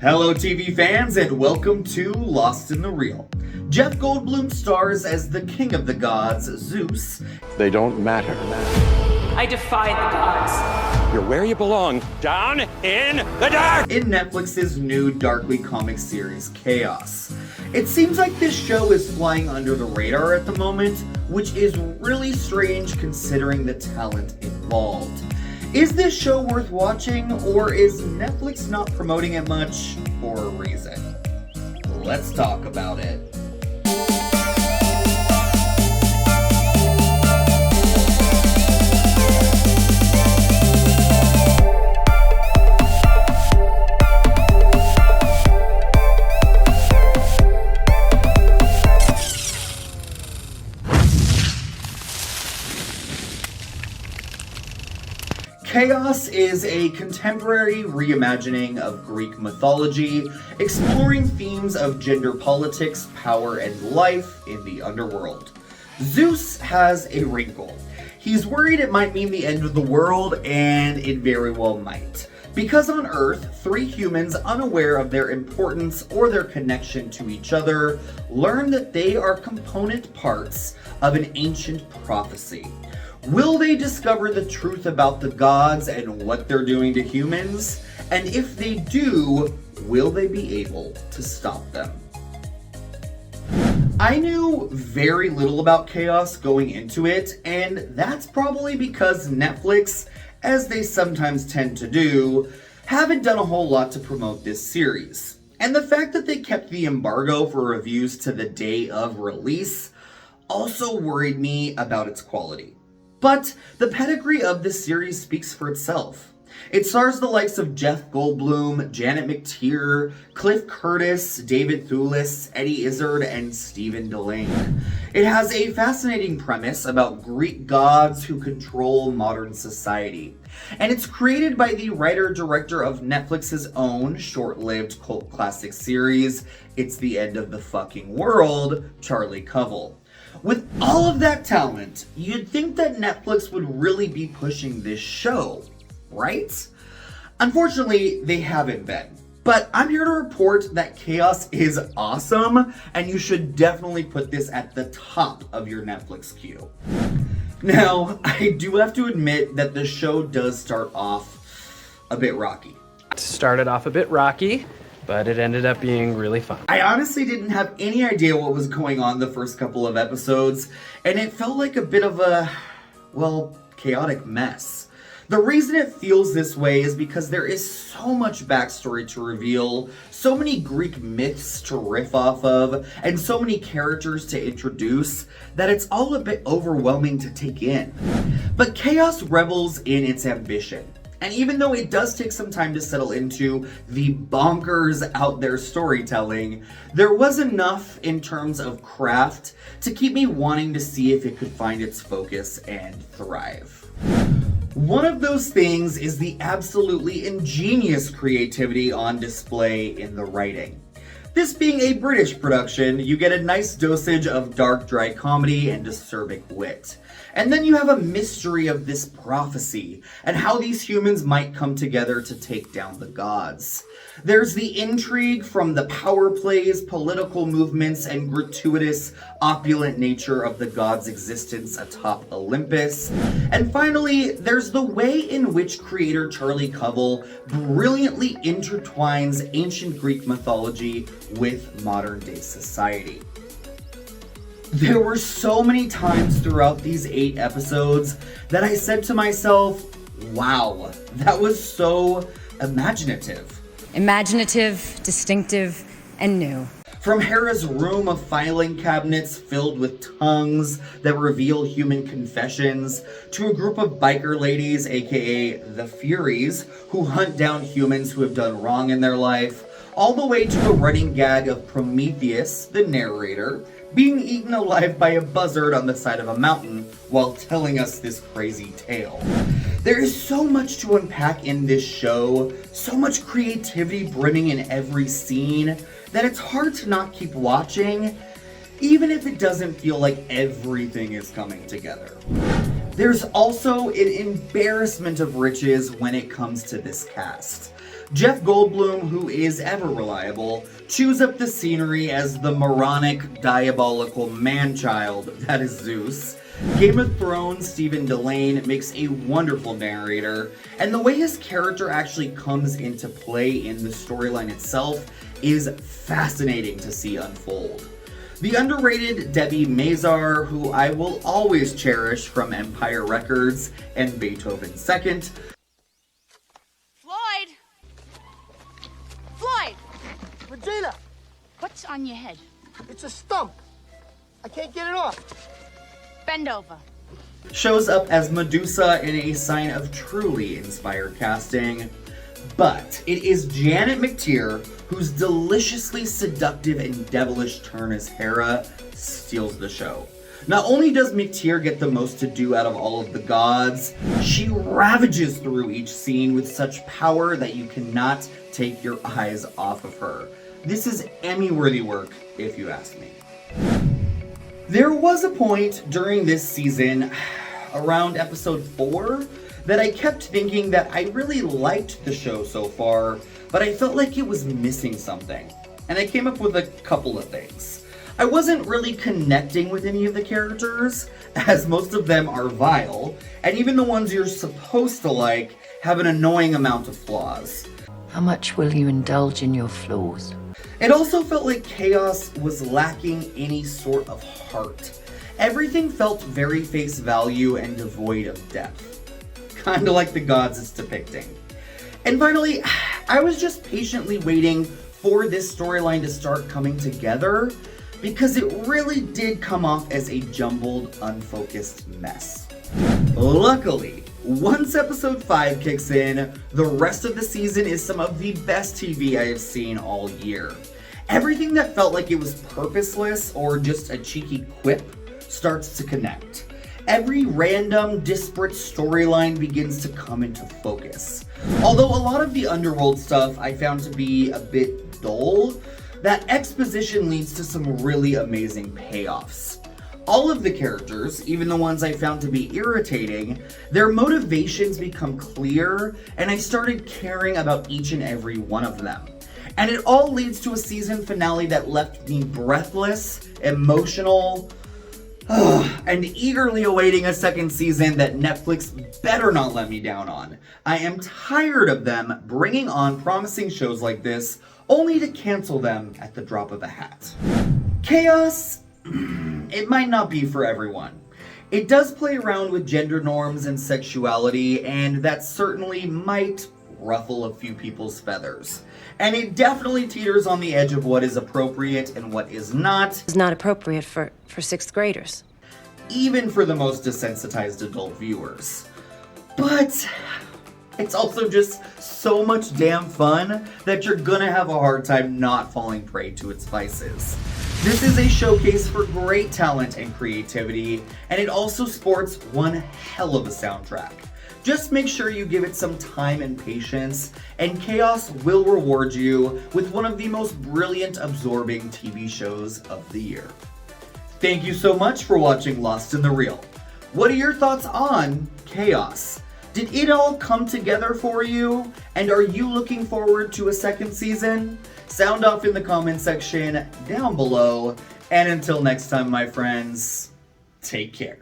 Hello TV fans and welcome to Lost in the Reel. Jeff Goldblum stars as the king of the gods, Zeus. They don't matter. I defy the gods. You're where you belong, down in the dark! In Netflix's new darkly comic series, Kaos. It seems like this show is flying under the radar at the moment, which is really strange considering the talent involved. Is this show worth watching, or is Netflix not promoting it much for a reason? Let's talk about it. Kaos is a contemporary reimagining of Greek mythology, exploring themes of gender politics, power, and life in the underworld. Zeus has a wrinkle. He's worried it might mean the end of the world, and it very well might. Because on Earth, three humans unaware of their importance or their connection to each other learn that they are component parts of an ancient prophecy. Will they discover the truth about the gods and what they're doing to humans? And if they do, will they be able to stop them? I knew very little about Kaos going into it, and that's probably because Netflix, as they sometimes tend to do, haven't done a whole lot to promote this series. And the fact that they kept the embargo for reviews to the day of release also worried me about its quality. But the pedigree of this series speaks for itself. It stars the likes of Jeff Goldblum, Janet McTeer, Cliff Curtis, David Thewlis, Eddie Izzard, and Stephen Delane. It has a fascinating premise about Greek gods who control modern society. And it's created by the writer-director of Netflix's own short-lived cult classic series, It's the End of the Fucking World, Charlie Covell. With all of that talent, you'd think that Netflix would really be pushing this show, right? Unfortunately, they haven't been. But I'm here to report that Kaos is awesome, and you should definitely put this at the top of your Netflix queue. Now, I do have to admit that the show does start off a bit rocky. Started off a bit rocky, but it ended up being really fun. I honestly didn't have any idea what was going on the first couple of episodes, and it felt like a bit of a, well, chaotic mess. The reason it feels this way is because there is so much backstory to reveal, so many Greek myths to riff off of, and so many characters to introduce, that it's all a bit overwhelming to take in. But Kaos revels in its ambition. And even though it does take some time to settle into the bonkers out there storytelling, there was enough in terms of craft to keep me wanting to see if it could find its focus and thrive. One of those things is the absolutely ingenious creativity on display in the writing. This being a British production, you get a nice dosage of dark, dry comedy and acerbic wit. And then you have a mystery of this prophecy and how these humans might come together to take down the gods. There's the intrigue from the power plays, political movements, and gratuitous, opulent nature of the gods' existence atop Olympus. And finally, there's the way in which creator Charlie Covell brilliantly intertwines ancient Greek mythology with modern-day society. There were so many times throughout these 8 episodes that I said to myself, wow, that was so imaginative. Imaginative, distinctive, and new. From Hera's room of filing cabinets filled with tongues that reveal human confessions, to a group of biker ladies, aka the Furies, who hunt down humans who have done wrong in their life, all the way to a running gag of Prometheus, the narrator, being eaten alive by a buzzard on the side of a mountain while telling us this crazy tale. There is so much to unpack in this show, so much creativity brimming in every scene, that it's hard to not keep watching, even if it doesn't feel like everything is coming together. There's also an embarrassment of riches when it comes to this cast. Jeff Goldblum, who is ever reliable, chews up the scenery as the moronic, diabolical man-child that is Zeus. Game of Thrones' Stephen Delane makes a wonderful narrator, and the way his character actually comes into play in the storyline itself is fascinating to see unfold. The underrated Debbie Mazar, who I will always cherish from Empire Records and Beethoven II. Floyd! Regina, What's on your head? it's a stump. I can't get it off. Bend over. Shows up as Medusa in a sign of truly inspired casting. But it is Janet McTeer whose deliciously seductive and devilish turn as Hera steals the show. Not only does McTeer get the most to do out of all of the gods, she ravages through each scene with such power that you cannot take your eyes off of her. This is Emmy-worthy work, if you ask me. There was a point during this season, around episode 4, that I kept thinking that I really liked the show so far, but I felt like it was missing something. And I came up with a couple of things. I wasn't really connecting with any of the characters, as most of them are vile, and even the ones you're supposed to like have an annoying amount of flaws. How much will you indulge in your flaws? It also felt like Kaos was lacking any sort of heart. Everything felt very face value and devoid of depth. Kinda like the gods it's depicting. And finally, I was just patiently waiting for this storyline to start coming together, because it really did come off as a jumbled, unfocused mess. Luckily, once episode 5 kicks in, the rest of the season is some of the best TV I have seen all year. Everything that felt like it was purposeless or just a cheeky quip starts to connect. Every random, disparate storyline begins to come into focus. Although a lot of the underworld stuff I found to be a bit dull, that exposition leads to some really amazing payoffs. All of the characters, even the ones I found to be irritating, their motivations become clear, and I started caring about each and every one of them. And it all leads to a season finale that left me breathless, emotional, and eagerly awaiting a second season that Netflix better not let me down on. I am tired of them bringing on promising shows like this, only to cancel them at the drop of a hat. Kaos, it might not be for everyone. It does play around with gender norms and sexuality, and that certainly might ruffle a few people's feathers. And it definitely teeters on the edge of what is appropriate and what is not. It's not appropriate for 6th graders. Even for the most desensitized adult viewers. But it's also just so much damn fun that you're gonna have a hard time not falling prey to its vices. This is a showcase for great talent and creativity, and it also sports one hell of a soundtrack. Just make sure you give it some time and patience, and Kaos will reward you with one of the most brilliant, absorbing TV shows of the year. Thank you so much for watching Lost in the Reel. What are your thoughts on Kaos? Did it all come together for you? And are you looking forward to a second season? Sound off in the comment section down below. And until next time, my friends, take care.